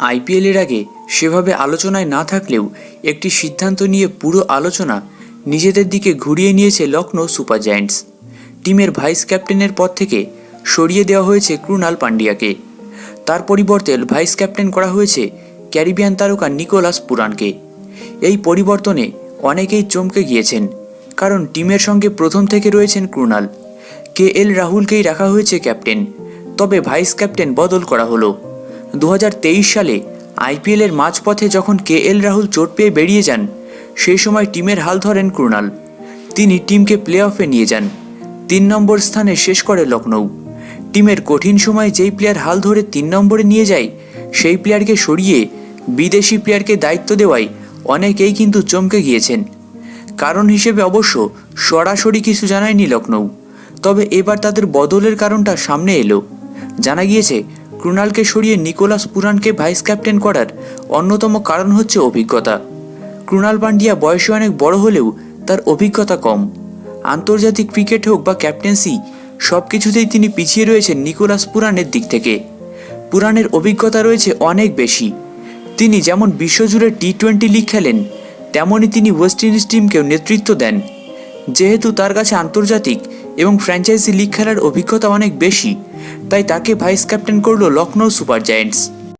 আইপিএলের আগে সেভাবে আলোচনায় না থাকলেও একটি সিদ্ধান্ত নিয়ে পুরো আলোচনা নিজেদের দিকে ঘুরিয়ে নিয়েছে লখনৌ সুপার জায়ান্টস। টিমের ভাইস ক্যাপ্টেনের পদ থেকে সরিয়ে দেওয়া হয়েছে ক্রুনাল পান্ডিয়াকে। তার পরিবর্তে ভাইস ক্যাপ্টেন করা হয়েছে ক্যারিবিয়ান তারকা নিকোলাস পুরানকে। এই পরিবর্তনে অনেকেই চমকে গিয়েছেন, কারণ টিমের সঙ্গে প্রথম থেকে রয়েছেন ক্রুনাল। কেএল রাহুলকেই রাখা হয়েছে ক্যাপ্টেন, তবে ভাইস ক্যাপ্টেন বদল করা হলো। 2023 সালে আইপিএলের মাঝপথে যখন কেএল রাহুল চোট পেয়ে বেরিয়ে যান, সেই সময় টিমের হাল ধরেন ক্রুনাল। তিনি টিমকে প্লে অফে নিয়ে যান, 3 নম্বর স্থানে শেষ করে লখনৌ। টিমের কঠিন সময় যেই প্লেয়ার হাল ধরে 3 নম্বরে নিয়ে যায়, সেই প্লেয়ারকে সরিয়ে বিদেশি প্লেয়ারকে দায়িত্ব দেওয়ায় অনেকেই কিন্তু চমকে গিয়েছেন। কারণ হিসেবে অবশ্য সরাসরি কিছু জানায়নি লখনৌ, তবে এবার তাদের বদলের কারণটা সামনে এলো। জানা গিয়েছে ক্রুনালকে সরিয়ে নিকোলাস পুরানকে ভাইস ক্যাপ্টেন করার অন্যতম কারণ হচ্ছে অভিজ্ঞতা। ক্রুনাল পান্ডিয়া বয়সে অনেক বড় হলেও তার অভিজ্ঞতা কম। আন্তর্জাতিক ক্রিকেট হোক বা ক্যাপ্টেন্সি, সব কিছুতেই তিনি পিছিয়ে রয়েছেন নিকোলাস পুরানের দিক থেকে। পুরানের অভিজ্ঞতা রয়েছে অনেক বেশি। তিনি যেমন বিশ্বজুড়ে টি-20 লিগ খেলেন, তেমনই তিনি ওয়েস্ট ইন্ডিজ টিমকেও নেতৃত্ব দেন। যেহেতু তার কাছে আন্তর্জাতিক এবং ফ্র্যাঞ্চাইজি লিগ খেলার অভিজ্ঞতা অনেক বেশি, তাই তাকে ভাইস ক্যাপ্টেন করল লখনৌ সুপার জায়ান্টস।